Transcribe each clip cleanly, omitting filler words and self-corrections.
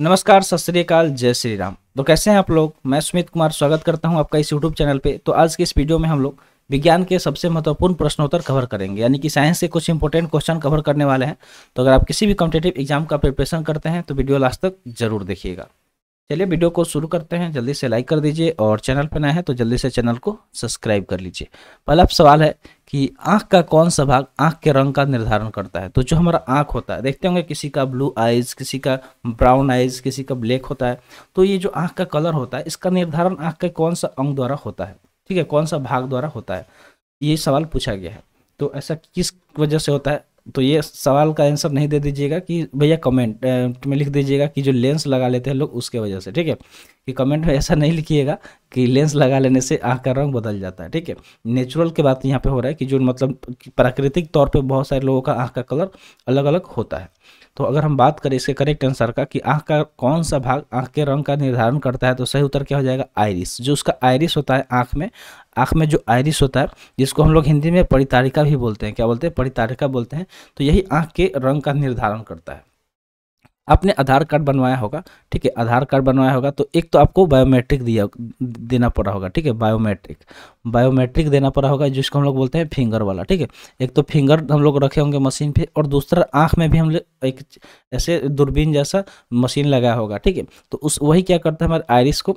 नमस्कार, सत श्री अकाल, जय श्री राम। तो कैसे हैं आप लोग। मैं सुमित कुमार स्वागत करता हूं आपका इस यूट्यूब चैनल पे। तो आज के इस वीडियो में हम लोग विज्ञान के सबसे महत्वपूर्ण प्रश्नोत्तर कवर करेंगे, यानी कि साइंस से कुछ इंपॉर्टेंट क्वेश्चन कवर करने वाले हैं। तो अगर आप किसी भी कॉम्पिटिटिव एग्जाम का प्रिपरेशन करते हैं तो वीडियो लास्ट तक जरूर देखिएगा। चलिए वीडियो को शुरू करते हैं। जल्दी से लाइक कर दीजिए और चैनल पर नए हैं तो जल्दी से चैनल को सब्सक्राइब कर लीजिए। पहला सवाल है कि आँख का कौन सा भाग आँख के रंग का निर्धारण करता है। तो जो हमारा आँख होता है, देखते होंगे किसी का ब्लू आइज, किसी का ब्राउन आइज, किसी का ब्लैक होता है। तो ये जो आँख का कलर होता है, इसका निर्धारण आँख के कौन सा अंग द्वारा होता है, ठीक है, कौन सा भाग द्वारा होता है, ये सवाल पूछा गया है। तो ऐसा किस वजह से होता है, तो ये सवाल का आंसर नहीं दे दीजिएगा कि भैया कमेंट में लिख दीजिएगा कि जो लेंस लगा लेते हैं लोग उसके वजह से, ठीक है। कि कमेंट में ऐसा नहीं लिखिएगा कि लेंस लगा लेने से आँख का रंग बदल जाता है, ठीक है। नेचुरल की बात यहाँ पे हो रहा है कि जो मतलब प्राकृतिक तौर पे बहुत सारे लोगों का आँख का कलर अलग अलग होता है। तो अगर हम बात करें इसके करेक्ट आंसर का कि आँख का कौन सा भाग आँख के रंग का निर्धारण करता है, तो सही उत्तर क्या हो जाएगा, आइरिस। जो उसका आइरिस होता है आँख में जो आइरिस होता है, जिसको हम लोग हिंदी में परितारिका भी बोलते हैं, क्या बोलते हैं, परितारिका बोलते हैं। तो यही आँख के रंग का निर्धारण करता है। आपने आधार कार्ड बनवाया होगा, ठीक है, आधार कार्ड बनवाया होगा तो एक तो आपको बायोमेट्रिक देना पड़ा होगा, ठीक है, बायोमेट्रिक देना पड़ा होगा, जिसको हम लोग बोलते हैं फिंगर वाला, ठीक है। एक तो फिंगर हम लोग रखे होंगे मशीन पे, और दूसरा आँख में भी हम लोग एक ऐसे दूरबीन जैसा मशीन लगाया होगा, ठीक है। तो उस वही क्या करता है, हमारे आइरिस को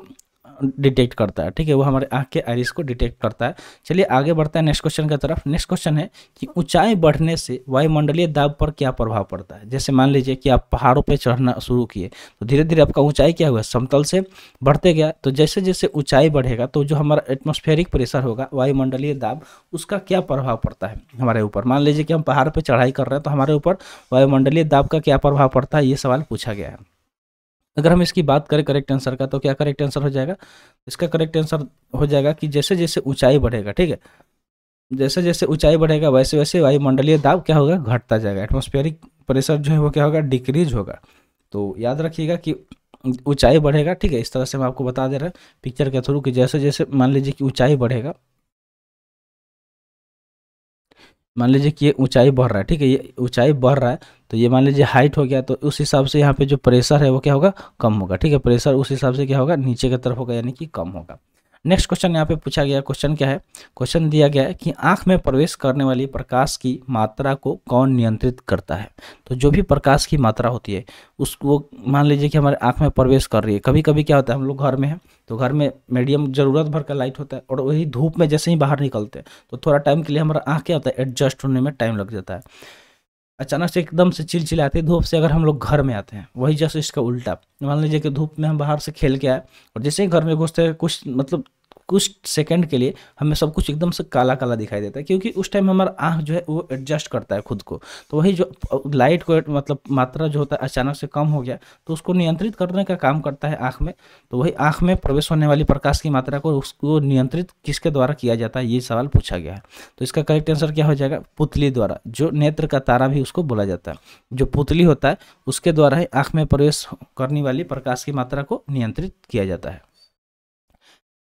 डिटेक्ट करता है, ठीक है, वो हमारे आँख के आइरिस को डिटेक्ट करता है। चलिए आगे बढ़ते हैं नेक्स्ट क्वेश्चन की तरफ। नेक्स्ट क्वेश्चन है कि ऊंचाई बढ़ने से वायुमंडलीय दाब पर क्या प्रभाव पड़ता है। जैसे मान लीजिए कि आप पहाड़ों पे चढ़ना शुरू किए तो धीरे धीरे आपका ऊंचाई क्या हुआ, समतल से बढ़ते गया। तो जैसे जैसे ऊंचाई बढ़ेगा तो जो हमारा एटमॉस्फेरिक प्रेशर होगा, वायुमंडलीय दाब, उसका क्या प्रभाव पड़ता है हमारे ऊपर। मान लीजिए कि हम पहाड़ पर चढ़ाई कर रहे हैं तो हमारे ऊपर वायुमंडलीय दाब का क्या प्रभाव पड़ता है, ये सवाल पूछा गया है। अगर हम इसकी बात करें करेक्ट आंसर का, तो क्या करेक्ट आंसर हो जाएगा, इसका करेक्ट आंसर हो जाएगा कि जैसे जैसे ऊंचाई बढ़ेगा, ठीक है, जैसे जैसे ऊंचाई बढ़ेगा वैसे वैसे वायुमंडलीय दाब क्या होगा, घटता जाएगा। एटमॉस्फेरिक प्रेशर जो है वो क्या होगा, डिक्रीज होगा। तो याद रखिएगा कि ऊंचाई बढ़ेगा, ठीक है। इस तरह से हम आपको बता दे रहे हैं पिक्चर के थ्रू कि जैसे जैसे मान लीजिए कि ऊंचाई बढ़ेगा, मान लीजिए कि ये ऊंचाई बढ़ रहा है, ठीक है, ये ऊंचाई बढ़ रहा है तो ये मान लीजिए हाइट हो गया, तो उस हिसाब से यहाँ पे जो प्रेशर है वो क्या होगा, कम होगा, ठीक है। प्रेशर उस हिसाब से क्या होगा, नीचे की तरफ होगा, यानी कि कम होगा। नेक्स्ट क्वेश्चन यहाँ पे पूछा गया, क्वेश्चन क्या है, क्वेश्चन दिया गया है कि आंख में प्रवेश करने वाली प्रकाश की मात्रा को कौन नियंत्रित करता है। तो जो भी प्रकाश की मात्रा होती है उसको मान लीजिए कि हमारे आंख में प्रवेश कर रही है। कभी कभी क्या होता है, हम लोग घर में हैं तो घर में मीडियम ज़रूरत भर का लाइट होता है, और वही धूप में जैसे ही बाहर निकलते हैं तो थोड़ा टाइम के लिए हमारा आँख क्या होता है, एडजस्ट होने में टाइम लग जाता है। अचानक से एकदम से चिलचिलाती धूप से अगर हम लोग घर में आते हैं, वही जैसे इसका उल्टा, मान लीजिए कि धूप में हम बाहर से खेल के आए और जैसे ही घर में घुसते हैं कुछ मतलब कुछ सेकंड के लिए हमें सब कुछ एकदम से काला काला दिखाई देता है, क्योंकि उस टाइम हमारा आँख जो है वो एडजस्ट करता है खुद को। तो वही जो लाइट को मतलब मात्रा जो होता है अचानक से कम हो गया तो उसको नियंत्रित करने का काम करता है आँख में। तो वही आँख में प्रवेश होने वाली प्रकाश की मात्रा को उसको नियंत्रित किसके द्वारा किया जाता है, ये सवाल पूछा गया है। तो इसका करेक्ट आंसर क्या हो जाएगा, पुतली द्वारा। जो नेत्र का तारा भी उसको बोला जाता है, जो पुतली होता है उसके द्वारा ही आँख में प्रवेश करने वाली प्रकाश की मात्रा को नियंत्रित किया जाता है।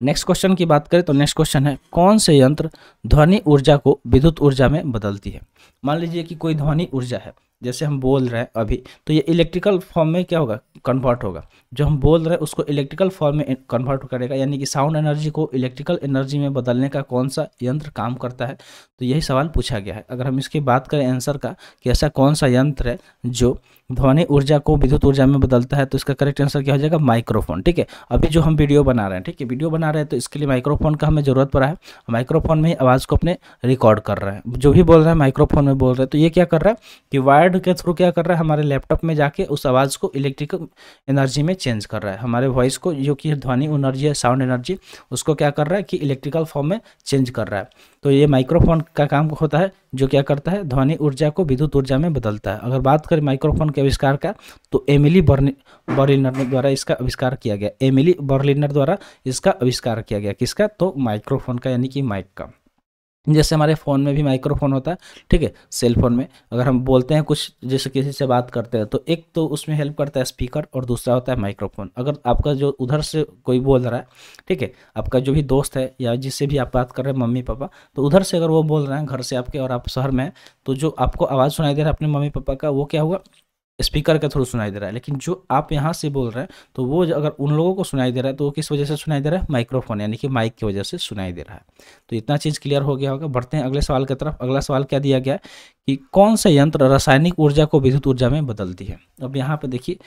नेक्स्ट क्वेश्चन की बात करें तो नेक्स्ट क्वेश्चन है, कौन से यंत्र ध्वनि ऊर्जा को विद्युत ऊर्जा में बदलती है। मान लीजिए कि कोई ध्वनि ऊर्जा है, जैसे हम बोल रहे हैं अभी, तो ये इलेक्ट्रिकल फॉर्म में क्या होगा, कन्वर्ट होगा। जो हम बोल रहे हैं उसको इलेक्ट्रिकल फॉर्म में कन्वर्ट करेगा, यानी कि साउंड एनर्जी को इलेक्ट्रिकल एनर्जी में बदलने का कौन सा यंत्र काम करता है, तो यही सवाल पूछा गया है। अगर हम इसकी बात करें आंसर का कि ऐसा कौन सा यंत्र है जो ध्वनि ऊर्जा को विद्युत ऊर्जा में बदलता है, तो इसका करेक्ट आंसर क्या हो जाएगा, माइक्रोफोन, ठीक है। अभी जो हम वीडियो बना रहे हैं, ठीक है, वीडियो बना रहे हैं तो इसके लिए माइक्रोफोन का हमें ज़रूरत पड़ा है। माइक्रोफोन में ही आवाज़ को अपने रिकॉर्ड कर रहे हैं, जो भी बोल रहे हैं माइक्रोफोन में बोल रहे हैं। तो ये क्या कर रहा है कि वायर्ड के थ्रू क्या कर रहा है, हमारे लैपटॉप में जाके उस आवाज़ को इलेक्ट्रिकल एनर्जी में चेंज कर रहा है। हमारे वॉइस को जो कि ध्वनि एनर्जी है, साउंड एनर्जी, उसको क्या कर रहा है कि इलेक्ट्रिकल फॉर्म में चेंज कर रहा है। तो ये माइक्रोफोन का काम होता है जो क्या करता है, ध्वनि ऊर्जा को विद्युत ऊर्जा में बदलता है। अगर बात करें माइक्रोफोन के आविष्कार का तो एमिली बर्लिनर द्वारा इसका आविष्कार किया गया। एमिली बर्लिनर द्वारा इसका आविष्कार किया गया, किसका, तो माइक्रोफोन का, यानी कि माइक का। जैसे हमारे फ़ोन में भी माइक्रोफोन होता है, ठीक है, सेल फोन में अगर हम बोलते हैं कुछ, जैसे किसी से बात करते हैं तो एक तो उसमें हेल्प करता है स्पीकर और दूसरा होता है माइक्रोफोन। अगर आपका जो उधर से कोई बोल रहा है, ठीक है, आपका जो भी दोस्त है या जिससे भी आप बात कर रहे हैं, मम्मी पापा, तो उधर से अगर वो बोल रहे हैं घर से आपके और आप शहर में हैं, तो जो आपको आवाज़ सुनाई दे रहा है अपने मम्मी पापा का, वो क्या हुआ, स्पीकर के थ्रू सुनाई दे रहा है, लेकिन जो आप यहाँ से बोल रहे हैं तो वो अगर उन लोगों को सुनाई दे रहा है तो वो किस वजह से सुनाई दे रहा है, माइक्रोफोन यानी कि माइक की वजह से सुनाई दे रहा है। तो इतना चीज़ क्लियर हो गया होगा। बढ़ते हैं अगले सवाल की तरफ। अगला सवाल क्या दिया गया है कि कौन सा यंत्र रासायनिक ऊर्जा को विद्युत ऊर्जा में बदलती है। अब यहाँ पे देखिए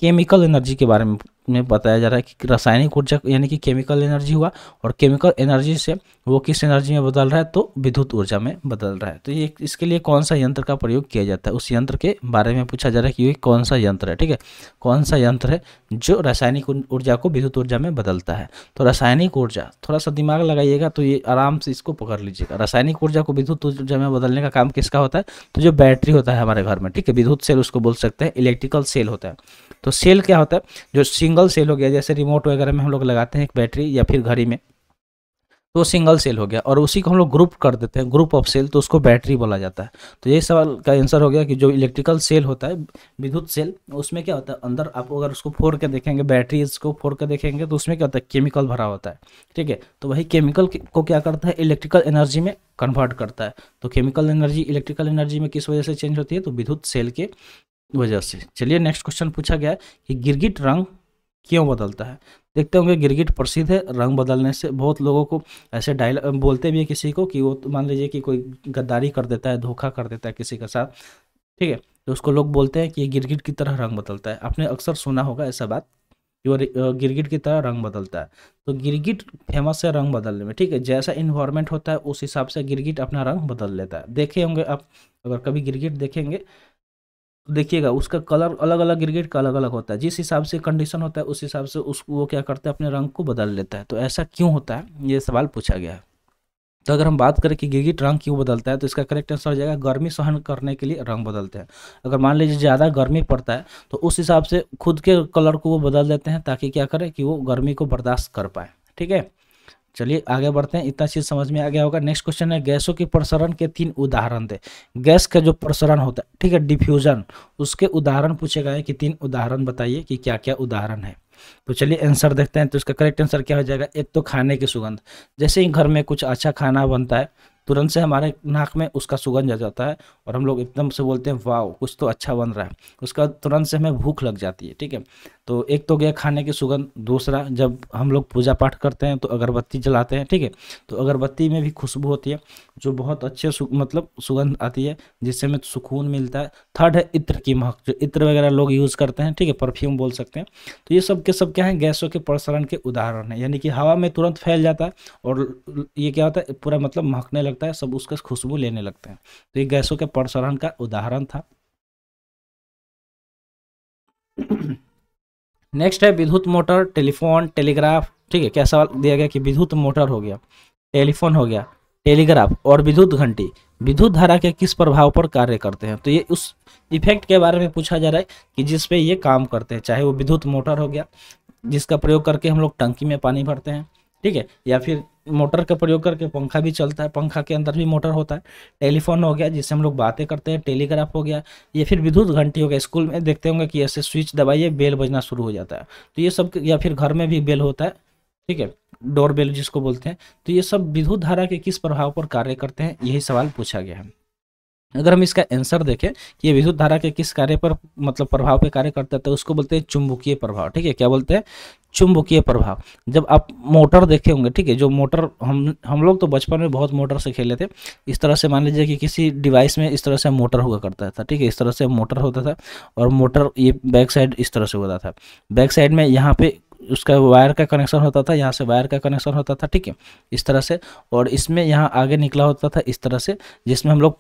केमिकल एनर्जी के बारे में बताया जा रहा है कि रासायनिक ऊर्जा यानी कि केमिकल एनर्जी हुआ, और केमिकल एनर्जी से वो किस एनर्जी में बदल रहा है, तो विद्युत ऊर्जा में बदल रहा है। तो ये इसके लिए कौन सा यंत्र का प्रयोग किया जाता है, उस यंत्र के बारे में पूछा जा रहा है कि ये कौन सा यंत्र है। ठीक है, कौन सा यंत्र है जो रासायनिक ऊर्जा को विद्युत ऊर्जा में बदलता है। तो रासायनिक ऊर्जा, थोड़ा सा दिमाग लगाइएगा तो ये आराम से इसको पकड़ लीजिएगा। रासायनिक ऊर्जा को विद्युत ऊर्जा में बदलने का काम किसका होता है, तो जो बैटरी होता है हमारे घर में, ठीक है, विद्युत सेल उसको बोल सकते हैं, इलेक्ट्रिकल सेल होता है। तो सेल क्या होता है, जो सिंगल सेल हो गया, जैसे रिमोट वगैरह में हम लोग लगाते हैं एक बैटरी या फिर घड़ी में, तो सिंगल सेल हो गया, और उसी को हम लोग ग्रुप कर देते हैं, ग्रुप ऑफ सेल, तो उसको बैटरी बोला जाता है। तो ये सवाल का आंसर हो गया कि जो इलेक्ट्रिकल सेल होता है, विद्युत सेल, उसमें क्या होता है अंदर, आप अगर उसको फोड़ के देखेंगे, बैटरी को फोड़ के देखेंगे तो उसमें क्या होता है, केमिकल भरा होता है। ठीक है, तो वही केमिकल को क्या करता है, इलेक्ट्रिकल एनर्जी में कन्वर्ट करता है। तो केमिकल एनर्जी इलेक्ट्रिकल एनर्जी में किस वजह से चेंज होती है, तो विद्युत सेल के वजह से। चलिए नेक्स्ट क्वेश्चन पूछा गया है कि गिरगिट रंग क्यों बदलता है। देखते होंगे गिरगिट प्रसिद्ध है रंग बदलने से, बहुत लोगों को ऐसे डायलॉग बोलते भी है किसी को कि वो मान लीजिए कि कोई गद्दारी कर देता है, धोखा कर देता है किसी के साथ, ठीक है, तो उसको लोग बोलते हैं कि ये गिरगिट की तरह रंग बदलता है। आपने अक्सर सुना होगा ऐसा बात कि वो गिरगिट की तरह रंग बदलता है। तो गिरगिट फेमस है रंग बदलने में, ठीक है, जैसा इन्वायरमेंट होता है उस हिसाब से गिरगिट अपना रंग बदल लेता है। देखे होंगे आप, अगर कभी गिरगिट देखेंगे देखिएगा उसका कलर अलग अलग, गिरगिट का अलग अलग होता है, जिस हिसाब से कंडीशन होता है उस हिसाब से उसको वो क्या करता है, अपने रंग को बदल लेता है। तो ऐसा क्यों होता है, ये सवाल पूछा गया है। तो अगर हम बात करें कि गिरगिट रंग क्यों बदलता है, तो इसका करेक्ट आंसर हो जाएगा गर्मी सहन करने के लिए रंग बदलते हैं। अगर मान लीजिए ज़्यादा गर्मी पड़ता है तो उस हिसाब से खुद के कलर को वो बदल देते हैं, ताकि क्या करें कि वो गर्मी को बर्दाश्त कर पाए। ठीक है, चलिए आगे बढ़ते हैं, इतना चीज़ समझ में आ गया होगा। नेक्स्ट क्वेश्चन है गैसों के प्रसरण के 3 उदाहरण दे। गैस का जो प्रसरण होता है, ठीक है, डिफ्यूजन, उसके उदाहरण पूछे गए कि 3 उदाहरण बताइए कि क्या क्या उदाहरण है। तो चलिए आंसर देखते हैं। तो इसका करेक्ट आंसर क्या हो जाएगा, एक तो खाने की सुगंध, जैसे ही घर में कुछ अच्छा खाना बनता है तुरंत से हमारे नाक में उसका सुगंध आ जाता है और हम लोग एकदम से बोलते हैं वाह कुछ तो अच्छा बन रहा है, उसका तुरंत से हमें भूख लग जाती है। ठीक है, तो एक तो गया खाने की सुगंध। दूसरा, जब हम लोग पूजा पाठ करते हैं तो अगरबत्ती जलाते हैं, ठीक है, तो अगरबत्ती में भी खुशबू होती है जो बहुत अच्छे मतलब सुगंध आती है, जिससे हमें सुकून मिलता है। थर्ड है इत्र की महक, जो इत्र वगैरह लोग यूज़ करते हैं, ठीक है, परफ्यूम बोल सकते हैं। तो ये सब के सब क्या है, गैसों के प्रसरण के उदाहरण है, यानी कि हवा में तुरंत फैल जाता है और ये क्या होता है पूरा मतलब महकने लगता है, सब उसका खुशबू लेने लगते हैं। तो ये गैसों के प्रसरण का उदाहरण था। नेक्स्ट है विद्युत मोटर, टेलीफोन, टेलीग्राफ। ठीक है, क्या सवाल दिया गया कि विद्युत मोटर हो गया, टेलीफोन हो गया, टेलीग्राफ और विद्युत घंटी विद्युत धारा के किस प्रभाव पर कार्य करते हैं। तो ये उस इफेक्ट के बारे में पूछा जा रहा है कि जिस पे ये काम करते हैं, चाहे वो विद्युत मोटर हो गया जिसका प्रयोग करके हम लोग टंकी में पानी भरते हैं, ठीक है, या फिर मोटर का प्रयोग करके पंखा भी चलता है, पंखा के अंदर भी मोटर होता है। टेलीफोन हो गया जिससे हम लोग बातें करते हैं, टेलीग्राफ हो गया, या फिर विद्युत घंटी हो गया। स्कूल में देखते होंगे कि ऐसे स्विच दबाइए बेल बजना शुरू हो जाता है, तो ये सब, या फिर घर में भी बेल होता है, ठीक है, डोर बेल जिसको बोलते हैं। तो ये सब विद्युत धारा के किस प्रभाव पर कार्य करते हैं, यही सवाल पूछा गया है। अगर हम इसका आंसर देखें कि ये विद्युत धारा के किस कार्य पर मतलब प्रभाव पे कार्य करता है, तो उसको बोलते हैं चुंबकीय प्रभाव। ठीक है, क्या बोलते हैं, चुंबकीय प्रभाव। जब आप मोटर देखे होंगे, ठीक है, जो मोटर हम लोग तो बचपन में बहुत मोटर से खेले थे। इस तरह से मान लीजिए कि किसी डिवाइस में इस तरह से मोटर हुआ करता था, ठीक है, इस तरह से मोटर होता था और मोटर ये बैक साइड इस तरह से होता था। बैक साइड में यहाँ पे उसका वायर का कनेक्शन होता था, यहाँ से वायर का कनेक्शन होता था, ठीक है, इस तरह से, और इसमें यहाँ आगे निकला होता था इस तरह से, जिसमें हम लोग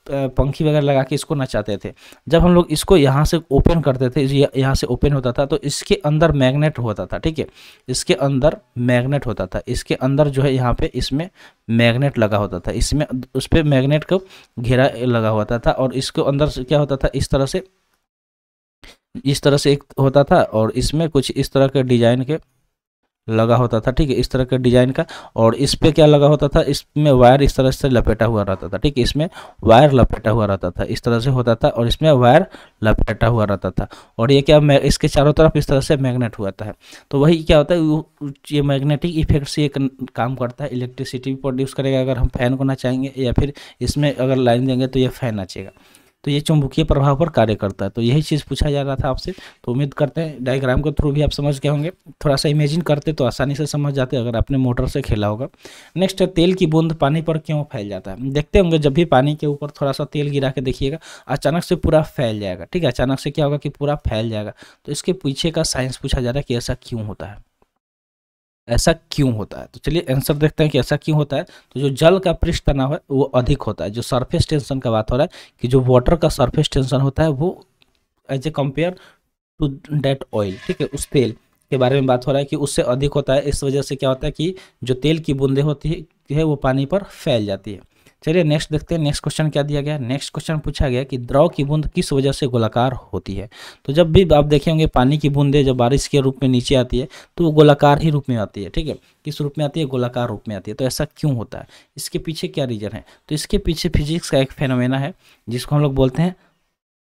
पंखी वगैरह लगा के इसको नचाते थे। जब हम लोग इसको यहाँ से ओपन करते थे, यहाँ से ओपन होता था, तो इसके अंदर मैग्नेट होता था, ठीक है, इसके अंदर मैग्नेट होता था, इसके अंदर जो है यहाँ पे इसमें मैग्नेट लगा होता था, इसमें उस पर मैग्नेट का घेरा लगा होता था, और इसके अंदर से क्या होता था, इस तरह से एक होता था, और इसमें कुछ इस तरह के डिजाइन के लगा होता था, ठीक है, इस तरह के डिजाइन का, और इस पे क्या लगा होता था, इसमें वायर इस तरह से लपेटा हुआ रहता था, ठीक है, इसमें वायर लपेटा हुआ रहता था, इस तरह से होता था, और इसमें वायर लपेटा हुआ रहता था, और ये क्या इसके चारों तरफ इस तरह से मैग्नेट हुआ था। तो वही क्या होता है, ये मैग्नेटिक इफेक्ट से एक काम करता है, इलेक्ट्रिसिटी प्रोड्यूस करेगा। अगर हम फैन को नचाएंगे या फिर इसमें अगर लाइन देंगे तो ये फैन नचेगा। तो ये चुंबकीय प्रभाव पर कार्य करता है। तो यही चीज़ पूछा जा रहा था आपसे। तो उम्मीद करते हैं डायग्राम के थ्रू भी आप समझ गए होंगे। थोड़ा सा इमेजिन करते तो आसानी से समझ जाते अगर आपने मोटर से खेला होगा। नेक्स्ट है तेल की बूंद पानी पर क्यों फैल जाता है। देखते होंगे जब भी पानी के ऊपर थोड़ा सा तेल गिरा के देखिएगा, अचानक से पूरा फैल जाएगा। ठीक है, अचानक से क्या होगा कि पूरा फैल जाएगा। तो इसके पीछे का साइंस पूछा जा रहा है कि ऐसा क्यों होता है, ऐसा क्यों होता है। तो चलिए आंसर देखते हैं कि ऐसा क्यों होता है। तो जो जल का पृष्ठ तनाव है वो अधिक होता है। जो सरफेस टेंशन का बात हो रहा है कि जो वाटर का सरफेस टेंशन होता है वो as a compare to date oil, ठीक है, उस तेल के बारे में बात हो रहा है कि उससे अधिक होता है। इस वजह से क्या होता है कि जो तेल की बूंदें होती है वो पानी पर फैल जाती है। चलिए नेक्स्ट देखते हैं। नेक्स्ट क्वेश्चन क्या दिया गया। नेक्स्ट क्वेश्चन पूछा गया कि द्रव की बूंद किस वजह से गोलाकार होती है। तो जब भी आप देखेंगे पानी की बूंदें जब बारिश के रूप में नीचे आती है तो वो गोलाकार ही रूप में आती है। ठीक है, किस रूप में आती है, गोलाकार रूप में आती है। तो ऐसा क्यों होता है, इसके पीछे क्या रीजन है। तो इसके पीछे फिजिक्स का एक फेनोमेना है जिसको हम लोग बोलते हैं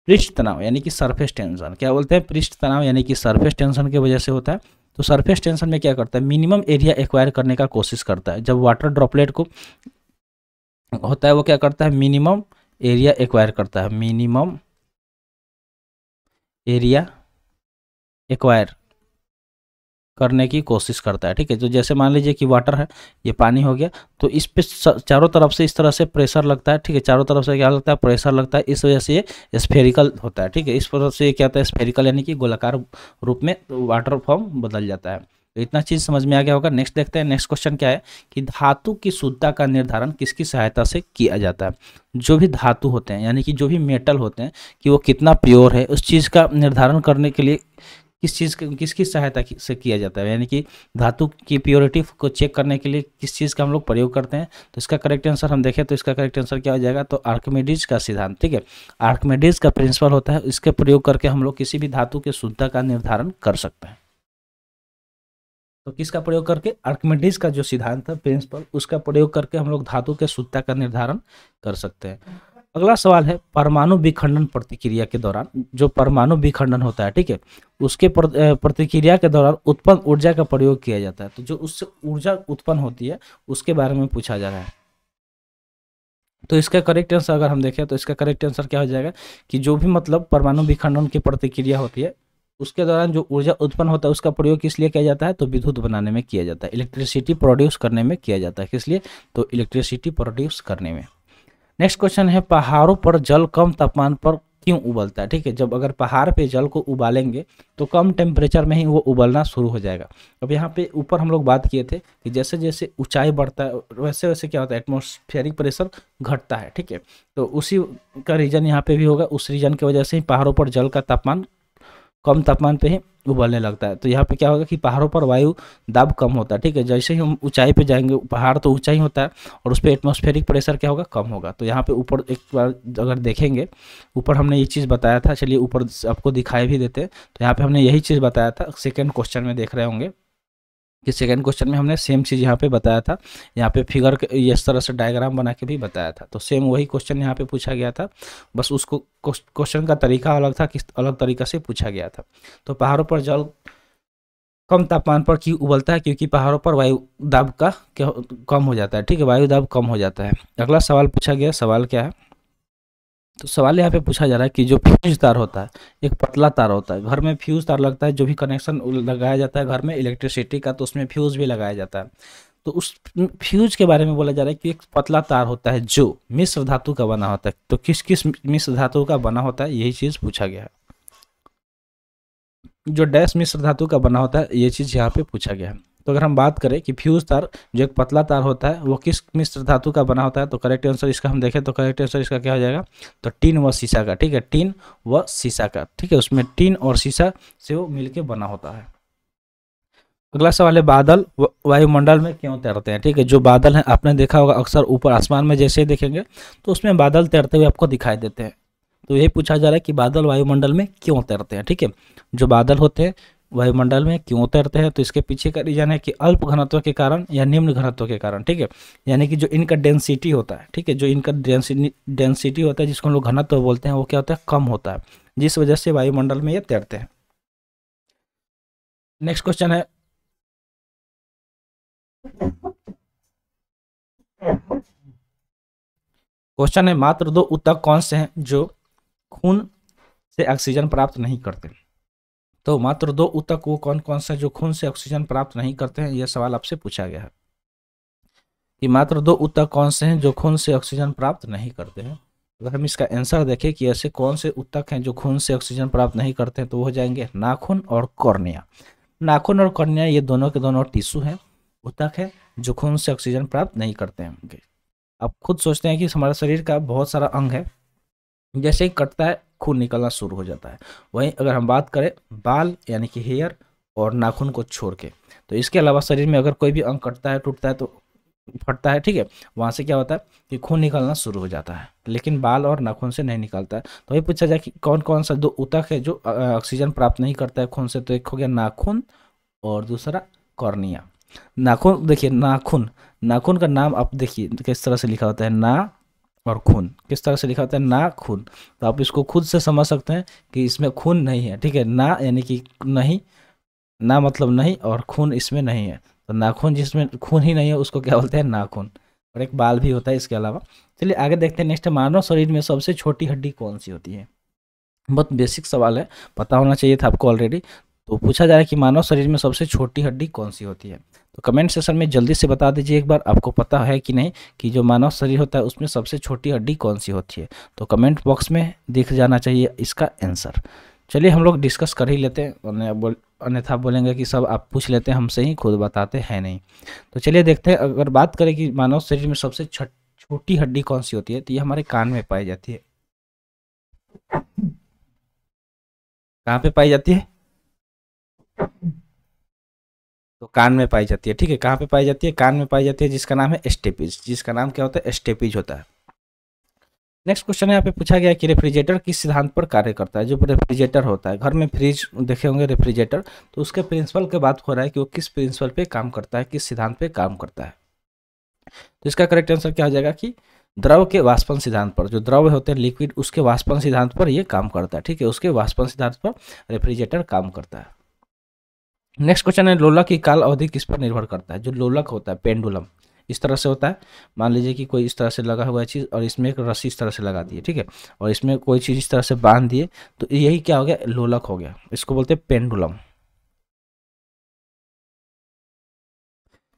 पृष्ठ तनाव यानी कि सरफेस टेंशन। क्या बोलते हैं, पृष्ठ तनाव यानी कि सरफेस टेंशन की वजह से होता है। तो सरफेस टेंशन में क्या करता है, मिनिमम एरिया एक्वायर करने का कोशिश करता है। जब वाटर ड्रॉपलेट को होता है वो क्या करता है, मिनिमम एरिया एक्वायर करता है, मिनिमम एरिया एक्वायर करने की कोशिश करता है। ठीक है, तो जैसे मान लीजिए कि वाटर है, ये पानी हो गया, तो इस पे चारों तरफ से इस तरह से प्रेशर लगता है। ठीक है, चारों तरफ से क्या लगता है, प्रेशर लगता है। इस वजह से ये स्फेरिकल होता है। ठीक है, इस वजह से ये क्या होता है, स्फेरिकल यानी कि गोलाकार रूप में वाटर फॉर्म बदल जाता है। तो इतना चीज़ समझ में आ गया होगा। नेक्स्ट देखते हैं। नेक्स्ट क्वेश्चन क्या है कि धातु की शुद्धता का निर्धारण किसकी सहायता से किया जाता है। जो भी धातु होते हैं यानी कि जो भी मेटल होते हैं कि वो कितना प्योर है, उस चीज़ का निर्धारण करने के लिए किस चीज़ किसकी सहायता से किया जाता है, यानी कि धातु की प्योरिटी को चेक करने के लिए किस चीज़ का हम लोग प्रयोग करते हैं। तो इसका करेक्ट आंसर हम देखें तो इसका करेक्ट आंसर क्या हो जाएगा, तो आर्किमिडीज का सिद्धांत। ठीक है, आर्किमिडीज का प्रिंसिपल होता है, इसके प्रयोग करके हम लोग किसी भी धातु के शुद्धता का निर्धारण कर सकते हैं। तो किसका प्रयोग करके, आर्किमिडीज का जो सिद्धांत है प्रिंसिपल, उसका प्रयोग करके हम लोग धातु के शुद्धता का निर्धारण कर सकते हैं। अगला सवाल है परमाणु विखंडन प्रतिक्रिया के दौरान, जो परमाणु विखंडन होता है, ठीक है, उसके प्रतिक्रिया के दौरान उत्पन्न ऊर्जा का प्रयोग किया जाता है। तो जो उससे ऊर्जा उत्पन्न होती है उसके बारे में पूछा जा रहा है। तो इसका करेक्ट आंसर अगर हम देखें तो इसका करेक्ट आंसर क्या हो जाएगा कि जो भी मतलब परमाणु विखंडन की प्रतिक्रिया होती है उसके दौरान जो ऊर्जा उत्पन्न होता है उसका प्रयोग किस लिए किया जाता है, तो विद्युत बनाने में किया जाता है, इलेक्ट्रिसिटी प्रोड्यूस करने में किया जाता है। किस लिए, तो इलेक्ट्रिसिटी प्रोड्यूस करने में। नेक्स्ट क्वेश्चन है पहाड़ों पर जल कम तापमान पर क्यों उबलता है। ठीक है, जब अगर पहाड़ पे जल को उबालेंगे तो कम टेम्परेचर में ही वो उबलना शुरू हो जाएगा। अब यहाँ पे ऊपर हम लोग बात किए थे कि जैसे जैसे ऊंचाई बढ़ता है वैसे वैसे क्या होता है, एटमॉस्फेरिक प्रेशर घटता है। ठीक है, तो उसी का रीजन यहाँ पे भी होगा, उस रीजन की वजह से ही पहाड़ों पर जल का तापमान कम तापमान पे ही उबलने लगता है। तो यहाँ पे क्या होगा कि पहाड़ों पर वायु दाब कम होता है। ठीक है, जैसे ही हम ऊंचाई पे जाएंगे, पहाड़ तो ऊंचा ही होता है और उस पर एटमॉस्फेरिक प्रेशर क्या होगा, कम होगा। तो यहाँ पे ऊपर एक बार अगर देखेंगे, ऊपर हमने ये चीज़ बताया था, चलिए ऊपर आपको दिखाई भी देते हैं। तो यहाँ पे हमने यही चीज़ बताया था, सेकेंड क्वेश्चन में देख रहे होंगे कि सेकंड क्वेश्चन में हमने सेम चीज़ यहाँ पे बताया था। यहाँ पे फिगर इस तरह से डायग्राम बना के भी बताया था। तो सेम वही क्वेश्चन यहाँ पे पूछा गया था, बस उसको क्वेश्चन का तरीका अलग था, किस अलग तरीका से पूछा गया था। तो पहाड़ों पर जल कम तापमान पर क्यों उबलता है, क्योंकि पहाड़ों पर वायु दाब का क्या कम हो जाता है। ठीक है, वायु दाब कम हो जाता है। अगला सवाल पूछा गया, सवाल क्या है, तो सवाल यहाँ पे पूछा जा रहा है कि जो फ्यूज तार होता है, एक पतला तार होता है, घर में फ्यूज तार लगता है, जो भी कनेक्शन लगाया जाता है घर में इलेक्ट्रिसिटी का, तो उसमें फ्यूज भी लगाया जाता है। तो उस फ्यूज के बारे में बोला जा रहा है कि एक पतला तार होता है जो मिश्र धातु का बना होता है। तो किस किस मिश्र धातु का बना होता है, यही चीज़ पूछा गया है। जो डैश मिश्र धातु का बना होता है, ये चीज़ यहाँ पे पूछा गया है। तो अगर हम बात करें कि फ्यूज तार जो एक पतला तार होता है वो किस मिश्र धातु का बना होता है, तो करेक्ट आंसर इसका हम देखें तो करेक्ट आंसर इसका क्या हो जाएगा, तो टीन व शीशा का। ठीक है, टीन व शीशा का। ठीक है, उसमें टीन और शीशा से वो मिलके बना होता है। अगला सवाल है बादल वायुमंडल में क्यों तैरते हैं। ठीक है, जो बादल हैं आपने देखा होगा अक्सर ऊपर आसमान में जैसे ही देखेंगे तो उसमें बादल तैरते हुए आपको दिखाई देते हैं। तो यही पूछा जा रहा है कि बादल वायुमंडल में क्यों तैरते हैं। ठीक है, जो बादल होते हैं वायुमंडल में क्यों तैरते हैं, तो इसके पीछे का रीजन है कि अल्प घनत्व के कारण या निम्न घनत्व के कारण। ठीक है, यानी कि जो इनका डेंसिटी होता है, ठीक है, जो इनका डेंसिटी होता है जिसको हम लोग घनत्व बोलते हैं, वो क्या होता है, कम होता है, जिस वजह से वायुमंडल में ये तैरते हैं। नेक्स्ट क्वेश्चन है मात्र दो ऊतक कौन से हैं जो खून से ऑक्सीजन प्राप्त नहीं करते। तो मात्र 2 ऊतक वो कौन कौन से जो खून से ऑक्सीजन प्राप्त नहीं करते हैं, यह सवाल आपसे पूछा गया है कि मात्र 2 ऊतक कौन से हैं जो खून से ऑक्सीजन प्राप्त नहीं करते हैं। अगर हम इसका आंसर देखें कि ऐसे कौन से ऊतक हैं जो खून से ऑक्सीजन प्राप्त नहीं करते हैं, तो वो हो जाएंगे नाखून और कॉर्निया। नाखून और कॉर्निया ये दोनों के दोनों टिश्यू हैं, ऊतक है जो खून से ऑक्सीजन प्राप्त नहीं करते हैं। आप खुद सोचते हैं कि हमारे शरीर का बहुत सारा अंग है, जैसे ही कटता है खून निकलना शुरू हो जाता है। वहीं अगर हम बात करें बाल यानी कि हेयर और नाखून को छोड़ के, तो इसके अलावा शरीर में अगर कोई भी अंग कटता है, टूटता है, तो फटता है, ठीक है, वहाँ से क्या होता है कि खून निकलना शुरू हो जाता है, लेकिन बाल और नाखून से नहीं निकलता है। तो ये पूछा जाए कि कौन कौन सा 2 ऊतक है जो ऑक्सीजन प्राप्त नहीं करता है खून से, तो एक हो गया नाखून और दूसरा कॉर्निया। नाखून, देखिए नाखून, नाखून का नाम आप देखिए किस तरह से लिखा होता है, ना और खून किस तरह से लिखा होता है, ना खून। तो आप इसको खुद से समझ सकते हैं कि इसमें खून नहीं है, ठीक है, ना यानी कि नहीं, ना मतलब नहीं, और खून इसमें नहीं है। तो नाखून जिसमें खून ही नहीं है उसको क्या बोलते हैं, नाखून। और एक बाल भी होता है इसके अलावा। चलिए आगे देखते हैं। नेक्स्ट, मानव शरीर में सबसे छोटी हड्डी कौन सी होती है। बहुत बेसिक सवाल है, पता होना चाहिए था आपको ऑलरेडी। तो पूछा जा रहा है कि मानव शरीर में सबसे छोटी हड्डी कौन सी होती है। तो कमेंट सेक्शन में जल्दी से बता दीजिए एक बार, आपको पता है कि नहीं कि जो मानव शरीर होता है उसमें सबसे छोटी हड्डी कौन सी होती है। तो कमेंट बॉक्स में दिख जाना चाहिए इसका आंसर। चलिए हम लोग डिस्कस कर ही लेते हैं, अन्यथा बोलेंगे कि सब आप पूछ लेते हैं हमसे ही, खुद बताते हैं नहीं। तो चलिए देखते हैं। अगर बात करें कि मानव शरीर में सबसे छोटी हड्डी कौन सी होती है, तो ये हमारे कान में पाई जाती है। कहाँ पे पाई जाती है, तो कान में पाई जाती है, ठीक है। कहाँ पे पाई जाती है, कान में पाई जाती है, जिसका नाम है स्टेपिज, जिसका नाम क्या होता है, स्टेपिज होता है। नेक्स्ट क्वेश्चन है, यहाँ पे पूछा गया कि रेफ्रिजरेटर किस सिद्धांत पर कार्य करता है। जो रेफ्रिजरेटर होता है, घर में फ्रिज देखे होंगे रेफ्रिजरेटर, तो उसके प्रिंसिपल की बात हो रहा है कि वो किस प्रिंसिपल पे काम करता है, किस सिद्धांत पे काम करता है। तो इसका करेक्ट आंसर क्या हो जाएगा कि द्रव के वाष्पन सिद्धांत पर। जो द्रव होते हैं लिक्विड, उसके वाष्पन सिद्धांत पर ये काम करता है, ठीक है, उसके वाष्पन सिद्धांत पर रेफ्रिजरेटर काम करता है। नेक्स्ट क्वेश्चन है, लोलक की काल अवधि किस पर निर्भर करता है। जो लोलक होता है, पेंडुलम, इस तरह से होता है। मान लीजिए कि कोई इस तरह से लगा हुआ है चीज़ और इसमें एक रस्सी इस तरह से लगा दी है, ठीक है, और इसमें कोई चीज़ इस तरह से बांध दिए, तो यही क्या हो गया, लोलक हो गया। इसको बोलते हैं पेंडुलम।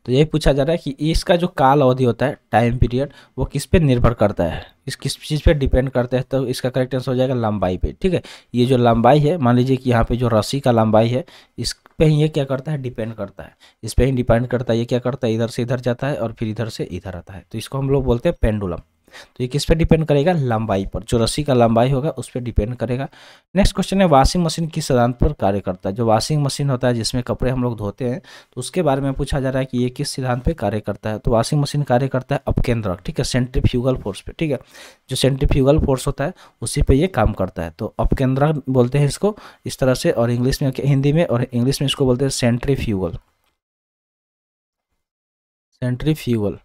तो यही पूछा जा रहा है कि इसका जो काल अवधि होता है, टाइम पीरियड, वो किस पे निर्भर करता है, इस किस चीज़ पे डिपेंड करता है। तो इसका करेक्ट आंसर हो जाएगा लंबाई पे, ठीक है। ये जो लंबाई है, मान लीजिए कि यहाँ पे जो रस्सी का लंबाई है, इस पे ही ये क्या करता है, डिपेंड करता है, इस पे ही डिपेंड करता है। ये क्या करता है, इधर से इधर जाता है और फिर इधर से इधर आता है, तो इसको हम लोग बोलते हैं पेंडुलम। तो ये किस पे डिपेंड करेगा, लंबाई पर, जो रस्सी का लंबाई होगा उस पर डिपेंड करेगा। नेक्स्ट क्वेश्चन है, वॉशिंग मशीन किस सिद्धांत पर कार्य करता है। जो वॉशिंग मशीन होता है जिसमें कपड़े हम लोग धोते हैं, तो उसके बारे में पूछा जा रहा है कि ये किस सिद्धांत पे कार्य करता है। तो वॉशिंग मशीन कार्य करता है अपकेंद्रक, ठीक है, सेंट्रीफ्यूगल फोर्स पे, ठीक है। जो सेंट्रीफ्यूगल फोर्स होता है उसी पे ये काम करता है। तो अपकेंद्रक बोलते हैं इसको इस तरह से, और इंग्लिश में, हिंदी में और इंग्लिश में इसको बोलते हैं सेंट्रीफ्यूगल, सेंट्रीफ्यूगल।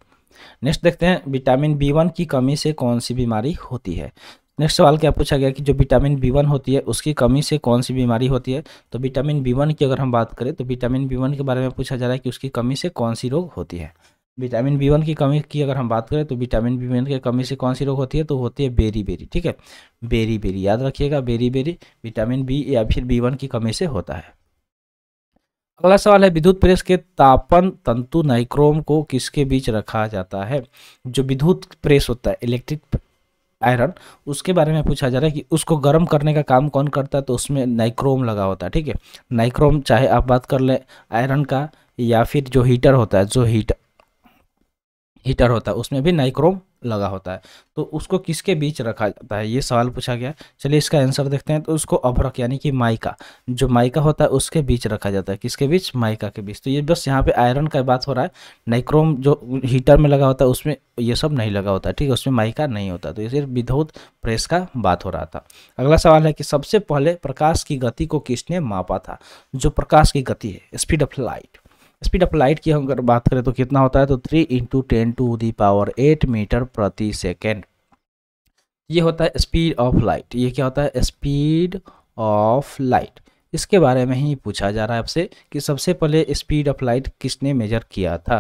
नेक्स्ट देखते हैं, विटामिन बी1 की कमी से कौन सी बीमारी होती है। नेक्स्ट सवाल क्या पूछा गया कि जो विटामिन बी1 होती है उसकी कमी से कौन सी बीमारी होती है। तो विटामिन बी1 की अगर हम बात करें, तो विटामिन बी1 के बारे में पूछा जा रहा है कि उसकी कमी से कौन सी रोग होती है। विटामिन बी1 की कमी की अगर हम बात करें, तो विटामिन बी1 की कमी से कौन सी रोग होती है, तो होती है बेरी बेरी, ठीक है, बेरी बेरी, याद रखिएगा, बेरी बेरी विटामिन बी या फिर बी1 की कमी से होता है। अगला सवाल है, विद्युत प्रेस के तापन तंतु नाइक्रोम को किसके बीच रखा जाता है। जो विद्युत प्रेस होता है, इलेक्ट्रिक आयरन, उसके बारे में पूछा जा रहा है कि उसको गर्म करने का काम कौन करता है। तो उसमें नाइक्रोम लगा होता है, ठीक है। नाइक्रोम, चाहे आप बात कर ले आयरन का, या फिर जो हीटर होता है, जो हीटर होता है उसमें भी नाइक्रोम लगा होता है। तो उसको किसके बीच रखा जाता है, ये सवाल पूछा गया है। चलिए इसका आंसर देखते हैं। तो उसको अभ्रक यानी कि माइका, जो माइका होता है उसके बीच रखा जाता है। किसके बीच, माइका के बीच। तो ये बस यहाँ पे आयरन का बात हो रहा है। नाइक्रोम जो हीटर में लगा होता है उसमें ये सब नहीं लगा होता है, ठीक है, उसमें माइका नहीं होता। तो ये सिर्फ विद्युत प्रेस का बात हो रहा था। अगला सवाल है कि सबसे पहले प्रकाश की गति को किसने मापा था। जो प्रकाश की गति है, speed of light, speed of light की हम अगर बात करें तो कितना होता है, तो 3 × 10⁸ मीटर प्रति सेकेंड। ये होता है स्पीड ऑफ लाइट। ये क्या होता है, स्पीड ऑफ लाइट। इसके बारे में ही पूछा जा रहा है आपसे कि सबसे पहले स्पीड ऑफ लाइट किसने मेजर किया था।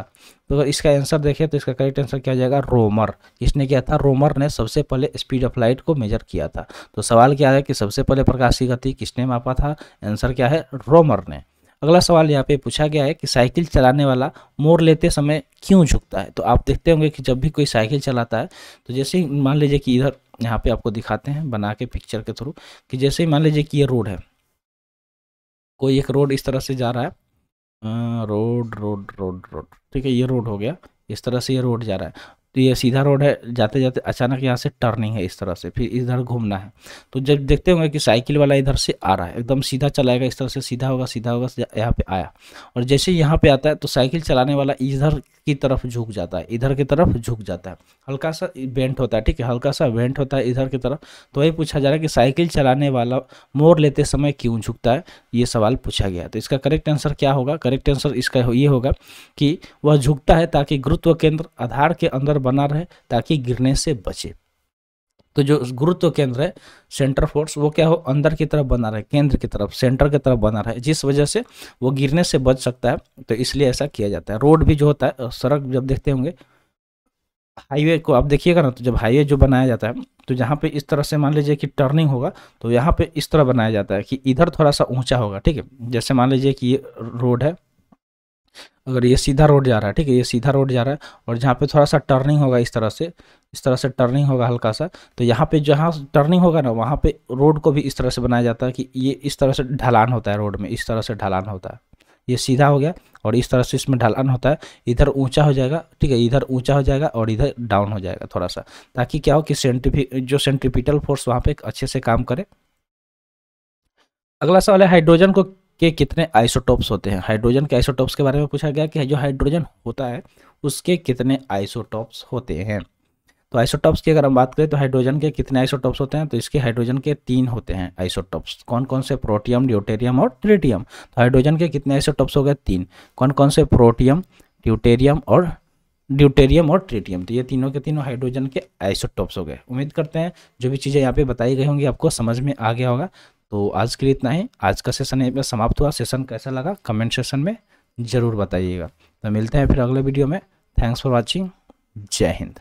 तो अगर इसका आंसर देखें तो इसका करेक्ट आंसर क्या हो जाएगा, रोमर। किसने किया था, रोमर ने सबसे पहले स्पीड ऑफ लाइट को मेजर किया था। तो सवाल क्या है कि सबसे पहले प्रकाश की गति किसने मापा था, आंसर क्या है, रोमर ने। अगला सवाल यहाँ पे पूछा गया है कि साइकिल चलाने वाला मोड़ लेते समय क्यों झुकता है। तो आप देखते होंगे कि जब भी कोई साइकिल चलाता है तो जैसे ही मान लीजिए कि इधर यहाँ पे आपको दिखाते हैं बना के पिक्चर के थ्रू कि जैसे ही मान लीजिए कि ये रोड है, कोई एक रोड इस तरह से जा रहा है, रोड रोड रोड रोड, ठीक है, ये रोड हो गया, इस तरह से ये रोड जा रहा है। तो ये सीधा रोड है, जाते जाते अचानक यहाँ से टर्निंग है इस तरह से, फिर इधर घूमना है। तो जब देखते होंगे कि साइकिल वाला इधर से आ रहा है, एकदम सीधा चलाएगा, इस तरह से सीधा होगा, सीधा होगा, यहाँ पे आया, और जैसे यहाँ पे आता है तो साइकिल चलाने वाला इधर की तरफ झुक जाता है, इधर की तरफ झुक जाता है, हल्का सा वेंट होता है, ठीक है, हल्का सा वेंट होता है इधर की तरफ। तो वही पूछा जा रहा है कि साइकिल चलाने वाला मोड़ लेते समय क्यों झुकता है, ये सवाल पूछा गया। तो इसका करेक्ट आंसर क्या होगा, करेक्ट आंसर इसका ये होगा कि वह झुकता है ताकि गुरुत्व केंद्र आधार के अंदर बना रहे ताकि गिरने से बचे। तो जो गुरुत्व केंद्र है, सेंटर फोर्स, वो क्या हो, अंदर की तरफ बना रहे, केंद्र की तरफ, सेंटर की तरफ बना रहे, जिस वजह से वो गिरने से बच सकता है। तो इसलिए ऐसा किया जाता है। रोड भी जो होता है, सड़क जब देखते होंगे, हाईवे को आप देखिएगा ना, तो जब हाईवे जो बनाया जाता है तो जहाँ पे इस तरह से मान लीजिए कि टर्निंग होगा तो यहाँ पे इस तरह बनाया जाता है कि इधर थोड़ा सा ऊंचा होगा, ठीक है। जैसे मान लीजिए कि ये रोड है, अगर ये सीधा रोड जा रहा है, ठीक है, ये सीधा रोड जा रहा है, और जहाँ पे थोड़ा सा टर्निंग होगा इस तरह से टर्निंग होगा हल्का सा, तो यहाँ पे जहाँ टर्निंग होगा ना, वहाँ पे रोड को भी इस तरह से बनाया जाता है कि ये इस तरह से ढलान होता है, रोड में इस तरह से ढलान होता है, ये सीधा हो गया और इस तरह से इसमें ढलान होता है, इधर ऊंचा हो जाएगा, ठीक है, इधर ऊंचा हो जाएगा और इधर डाउन हो जाएगा थोड़ा सा, ताकि क्या हो कि सेंट्रीपिटल फोर्स वहाँ पे अच्छे से काम करे। अगला सवाल है हाइड्रोजन को के कितने आइसोटोप्स होते हैं। हाइड्रोजन के आइसोटोप्स के बारे में पूछा गया कि जो हाइड्रोजन होता है उसके कितने आइसोटोप्स होते हैं। तो आइसोटोप्स की अगर हम बात करें तो हाइड्रोजन के कितने आइसोटोप्स होते हैं, तो इसके हाइड्रोजन के 3 होते हैं आइसोटोप्स। कौन कौन से, प्रोटियम, ड्यूटेरियम और ट्रिटियम। तो हाइड्रोजन के कितने आइसोटोप्स हो गए, 3। कौन कौन से, प्रोटियम, ड्यूटेरियम और ट्रिटियम। तो ये तीनों के तीनों हाइड्रोजन के आइसोटोप्स हो गए। उम्मीद करते हैं जो भी चीज़ें यहाँ पे बताई गई होंगी आपको समझ में आ गया होगा। तो आज के लिए इतना ही, आज का सेशन यहीं पे समाप्त हुआ। सेशन कैसा लगा कमेंट सेशन में ज़रूर बताइएगा। तो मिलते हैं फिर अगले वीडियो में। Thanks for watching. जय हिंद।